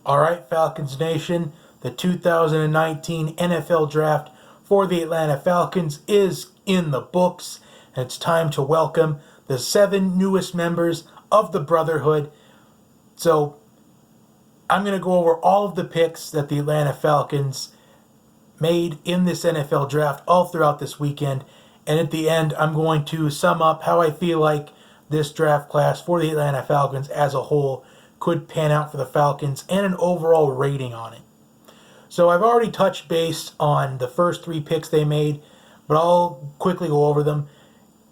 All right, Falcons Nation, the 2019 NFL Draft for the Atlanta Falcons is in the books, and it's time to welcome the 7 newest members of the Brotherhood. So, I'm going to go over all of the picks that the Atlanta Falcons made in this NFL Draft all throughout this weekend, and at the end, I'm going to sum up how I feel like this draft class for the Atlanta Falcons as a whole could pan out for the Falcons and an overall rating on it. So I've already touched base on the first 3 picks they made, but I'll quickly go over them.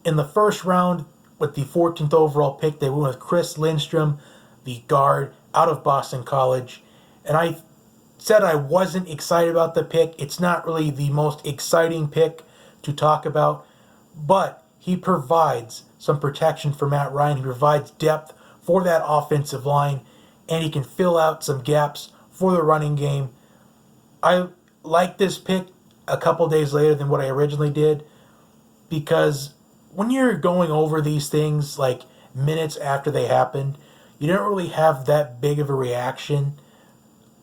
In the first round, with the 14th overall pick, they went with Chris Lindstrom, the guard out of Boston College. And I said I wasn't excited about the pick. It's not really the most exciting pick to talk about, but he provides some protection for Matt Ryan. He provides depth for that offensive line, and he can fill out some gaps for the running game. I like this pick a couple days later than what I originally did, because when you're going over these things like minutes after they happened, you don't really have that big of a reaction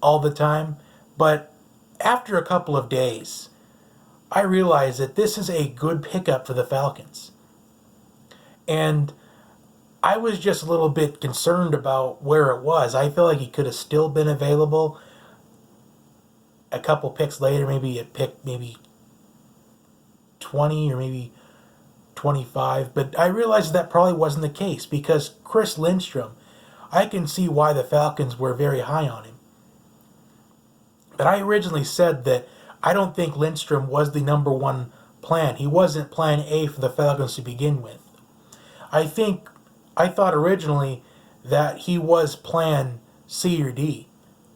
all the time. But after a couple of days, I realized that this is a good pickup for the Falcons. And I was just a little bit concerned about where it was. I feel like he could have still been available a couple picks later, maybe at pick maybe 20 or maybe 25. But I realized that probably wasn't the case, because Chris Lindstrom, I can see why the Falcons were very high on him. But I originally said that I don't think Lindstrom was the number one plan. He wasn't plan A for the Falcons to begin with. I thought originally that he was plan C or D,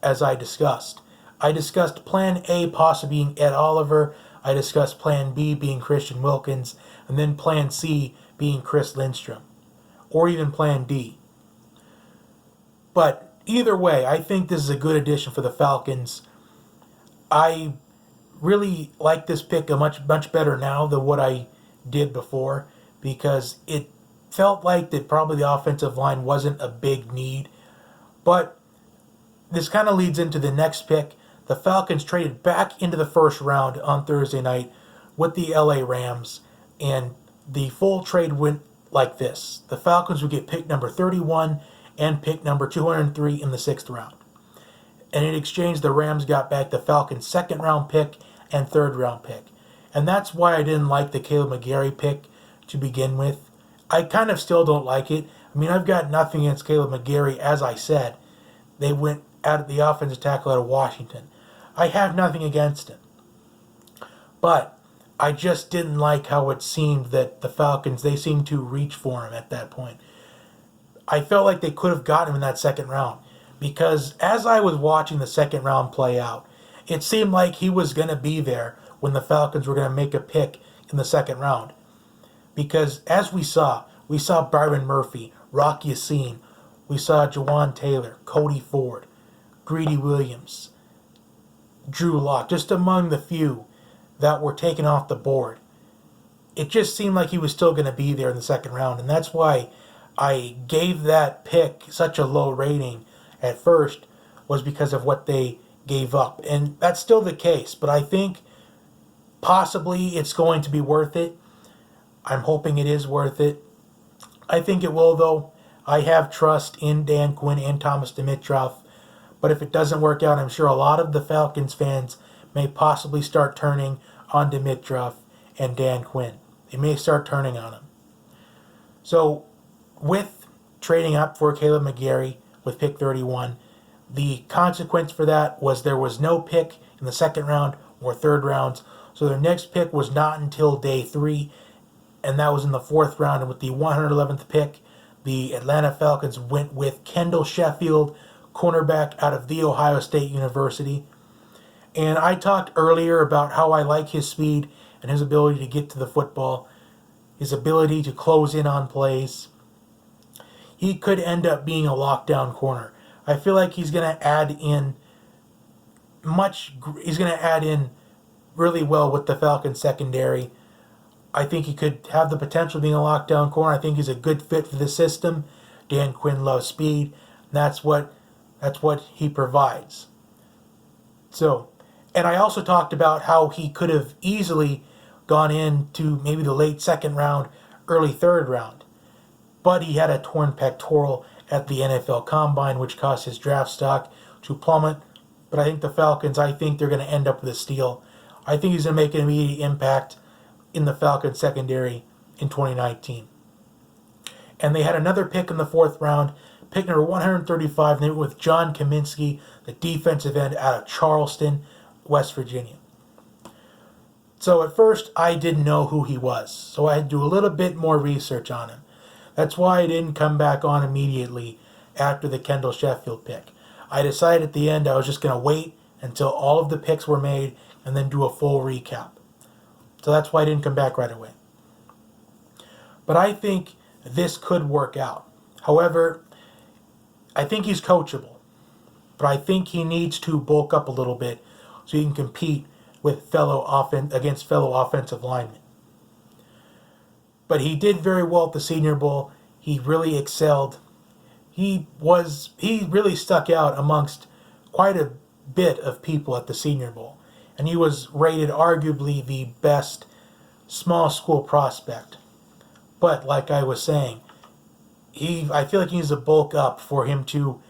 as I discussed. I discussed plan A possibly being Ed Oliver. I discussed plan B being Christian Wilkins, and then plan C being Chris Lindstrom, or even plan D. But either way, I think this is a good addition for the Falcons. I really like this pick much better now than what I did before, because it felt like that probably the offensive line wasn't a big need. But this kind of leads into the next pick. The Falcons traded back into the first round on Thursday night with the LA Rams, and the full trade went like this. The Falcons would get pick number 31 and pick number 203 in the 6th round. And in exchange, the Rams got back the Falcons' 2nd round pick and 3rd round pick. And that's why I didn't like the Caleb McGarry pick to begin with. I kind of still don't like it. I mean, I've got nothing against Caleb McGarry, as I said. They went out of the offensive tackle out of Washington. I have nothing against him. But I just didn't like how it seemed that the Falcons, they seemed to reach for him at that point. I felt like they could have gotten him in that 2nd round, because as I was watching the 2nd round play out, it seemed like he was going to be there when the Falcons were going to make a pick in the 2nd round. Because as we saw Byron Murphy, Rock Yassin, we saw Jawan Taylor, Cody Ford, Greedy Williams, Drew Lock, just among the few that were taken off the board. It just seemed like he was still going to be there in the 2nd round, and that's why I gave that pick such a low rating at first, was because of what they gave up. And that's still the case, but I think possibly it's going to be worth it. I'm hoping it is worth it. I think it will, though. I have trust in Dan Quinn and Thomas Dimitroff, but if it doesn't work out, I'm sure a lot of the Falcons fans may possibly start turning on Dimitroff and Dan Quinn. They may start turning on him. So, with trading up for Caleb McGarry with pick 31, the consequence for that was there was no pick in the 2nd round or 3rd rounds, so their next pick was not until day 3, and that was in the 4th round. And with the 111th pick, the Atlanta Falcons went with Kendall Sheffield, cornerback out of The Ohio State University. And I talked earlier about how I like his speed and his ability to get to the football, his ability to close in on plays. He could end up being a lockdown corner. I feel like he's going to add in really well with the Falcons secondary. I think he could have the potential of being a lockdown corner. I think he's a good fit for the system. Dan Quinn loves speed. That's what That's what he provides. So, and I also talked about how he could have easily gone into maybe the late second round, early third round. But he had a torn pectoral at the NFL Combine, which caused his draft stock to plummet. But I think the Falcons, I think they're going to end up with a steal. I think he's going to make an immediate impact in the Falcons secondary in 2019. And they had another pick in the fourth round, pick number 135, and they went with John Kaminsky, the defensive end out of Charleston, West Virginia. So at first, I didn't know who he was, so I had to do a little bit more research on him. That's why I didn't come back on immediately after the Kendall Sheffield pick. I decided at the end I was just going to wait until all of the picks were made and then do a full recap. So that's why I didn't come back right away. But I think this could work out. However, I think he's coachable. But I think he needs to bulk up a little bit so he can compete with against fellow offensive linemen. But he did very well at the Senior Bowl. He really excelled. He really stuck out amongst quite a bit of people at the Senior Bowl. And he was rated arguably the best small school prospect. But like I was saying, I feel like he needs to bulk up for him to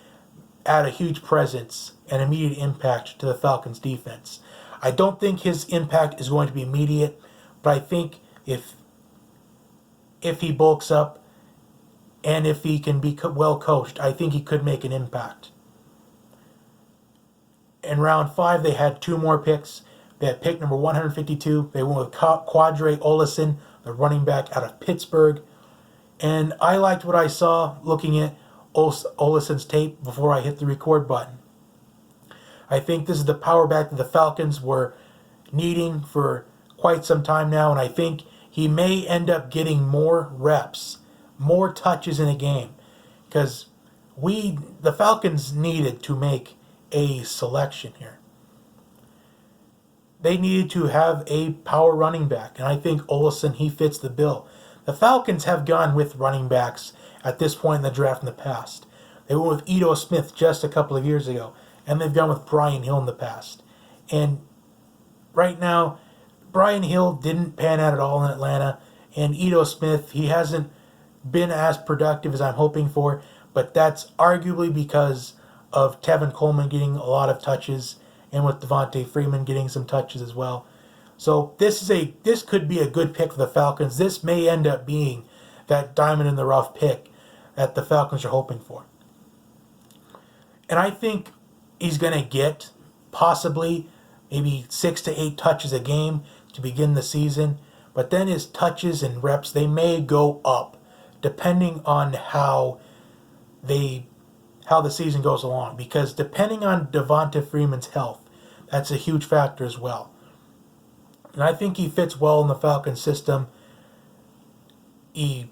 add a huge presence and immediate impact to the Falcons defense. I don't think his impact is going to be immediate, but I think if he bulks up and if he can be well coached, I think he could make an impact. In round 5, they had 2 more picks. They had pick number 152. They went with Quadre Olison, the running back out of Pittsburgh. And I liked what I saw looking at Olison's tape before I hit the record button. I think this is the power back that the Falcons were needing for quite some time now, and I think he may end up getting more reps, more touches in a game, because the Falcons needed to make a selection here. They needed to have a power running back, and I think Olison, he fits the bill. The Falcons have gone with running backs at this point in the draft in the past. They went with Ito Smith just a couple of years ago, and they've gone with Brian Hill in the past. And right now, Brian Hill didn't pan out at all in Atlanta, and Ito Smith, he hasn't been as productive as I'm hoping for, but that's arguably because of Tevin Coleman getting a lot of touches, and with Devonta Freeman getting some touches as well. So this could be a good pick for the Falcons. This may end up being that diamond in the rough pick that the Falcons are hoping for. And I think he's going to get possibly maybe 6 to 8 touches a game to begin the season. But then his touches and reps, they may go up depending on how the season goes along. Because depending on Devonta Freeman's health, that's a huge factor as well. And I think he fits well in the Falcons system. He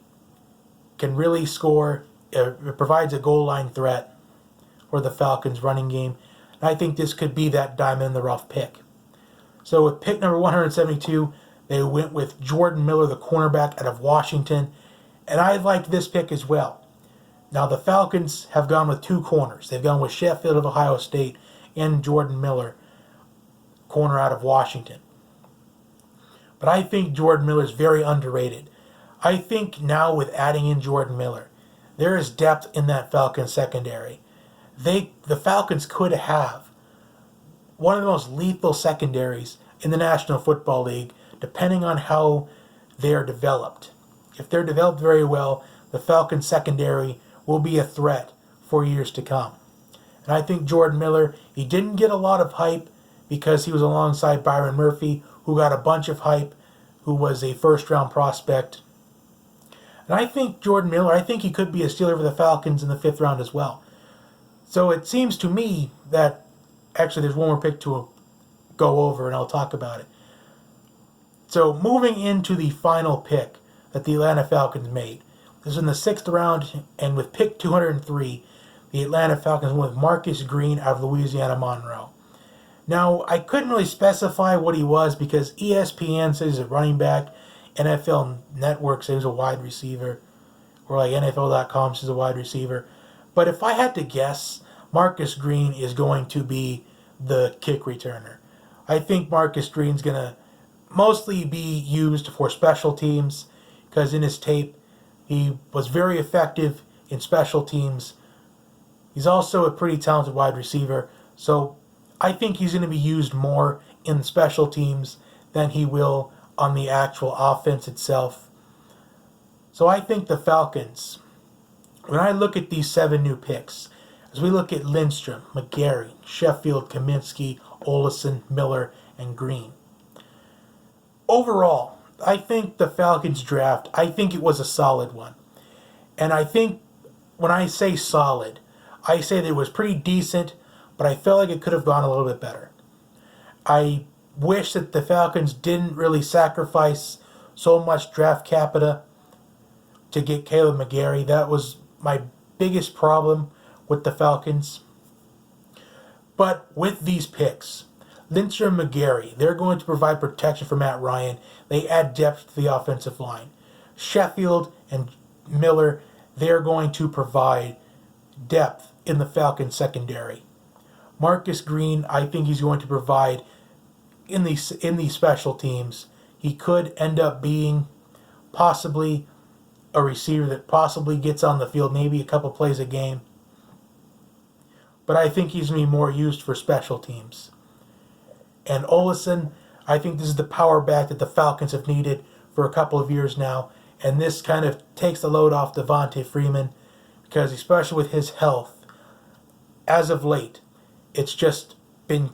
can really score. It provides a goal line threat for the Falcons running game. And I think this could be that diamond in the rough pick. So with pick number 172, they went with Jordan Miller, the cornerback out of Washington. And I liked this pick as well. Now the Falcons have gone with 2 corners. They've gone with Sheffield of Ohio State and Jordan Miller, corner out of Washington. But I think Jordan Miller is very underrated. I think now with adding in Jordan Miller, there is depth in that Falcons secondary. The Falcons could have one of the most lethal secondaries in the National Football League, depending on how they're developed. If they're developed very well, the Falcons secondary will be a threat for years to come. And I think Jordan Miller, he didn't get a lot of hype because he was alongside Byron Murphy, who got a bunch of hype, who was a first-round prospect. And I think Jordan Miller, I think he could be a stealer for the Falcons in the 5th round as well. So it seems to me that, actually there's one more pick to go over and I'll talk about it. So moving into the final pick that the Atlanta Falcons made. This is in the 6th round, and with pick 203, the Atlanta Falcons went with Marcus Green out of Louisiana Monroe. Now, I couldn't really specify what he was because ESPN says he's a running back, NFL Network says he's a wide receiver, or like NFL.com says a wide receiver. But if I had to guess, Marcus Green is going to be the kick returner. I think Marcus Green's going to mostly be used for special teams because in his tape, he was very effective in special teams. He's also a pretty talented wide receiver, so I think he's going to be used more in special teams than he will on the actual offense itself. So I think the Falcons, when I look at these 7 new picks, as we look at Lindstrom, McGarry, Sheffield, Kaminsky, Olesen, Miller, and Green. Overall, I think the Falcons draft, I think it was a solid one. And I think when I say solid, I say that it was pretty decent, but I felt like it could have gone a little bit better. I wish that the Falcons didn't really sacrifice so much draft capita to get Caleb McGarry. That was my biggest problem with the Falcons. But with these picks, Lindstrom and McGarry, they're going to provide protection for Matt Ryan. They add depth to the offensive line. Sheffield and Miller, they're going to provide depth in the Falcons secondary. Marcus Green, I think he's going to provide in these special teams. He could end up being possibly a receiver that possibly gets on the field maybe a couple plays a game. But I think he's going to be more used for special teams. And Olesen, I think this is the power back that the Falcons have needed for a couple of years now. And this kind of takes the load off Devonta Freeman because especially with his health, as of late, it's just been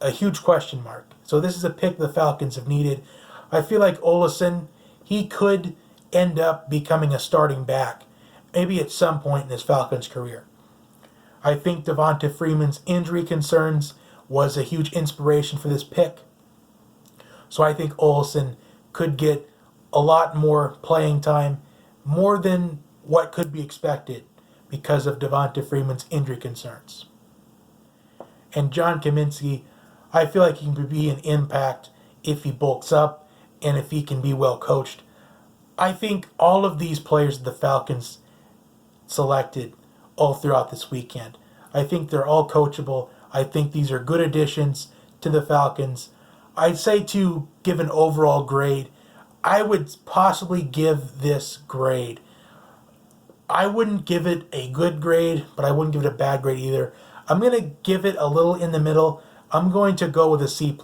a huge question mark. So this is a pick the Falcons have needed. I feel like Olesen, he could end up becoming a starting back, maybe at some point in his Falcons career. I think Devonta Freeman's injury concerns was a huge inspiration for this pick. So I think Olesen could get a lot more playing time, more than what could be expected because of Devonta Freeman's injury concerns. And John Kaminsky, I feel like he can be an impact if he bulks up and if he can be well coached. I think all of these players the Falcons selected all throughout this weekend, I think they're all coachable. I think these are good additions to the Falcons. I'd say to give an overall grade, I would possibly give this grade. I wouldn't give it a good grade, but I wouldn't give it a bad grade either. I'm going to give it a little in the middle. I'm going to go with a C+.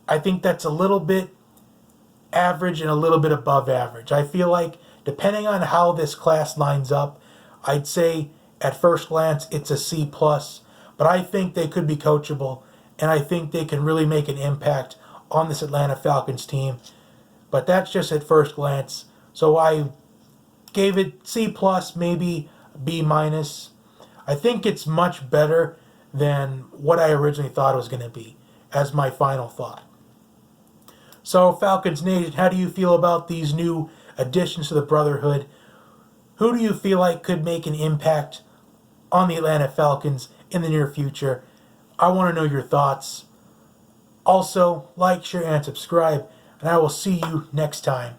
I think that's a little bit average and a little bit above average. I feel like depending on how this class lines up, I'd say at first glance it's a C+, but I think they could be coachable, and I think they can really make an impact on this Atlanta Falcons team. But that's just at first glance. So I gave it C+, maybe B-. I think it's much better than what I originally thought it was going to be, as my final thought. So, Falcons Nation, how do you feel about these new additions to the Brotherhood? Who do you feel like could make an impact on the Atlanta Falcons in the near future? I want to know your thoughts. Also, like, share, and subscribe, and I will see you next time.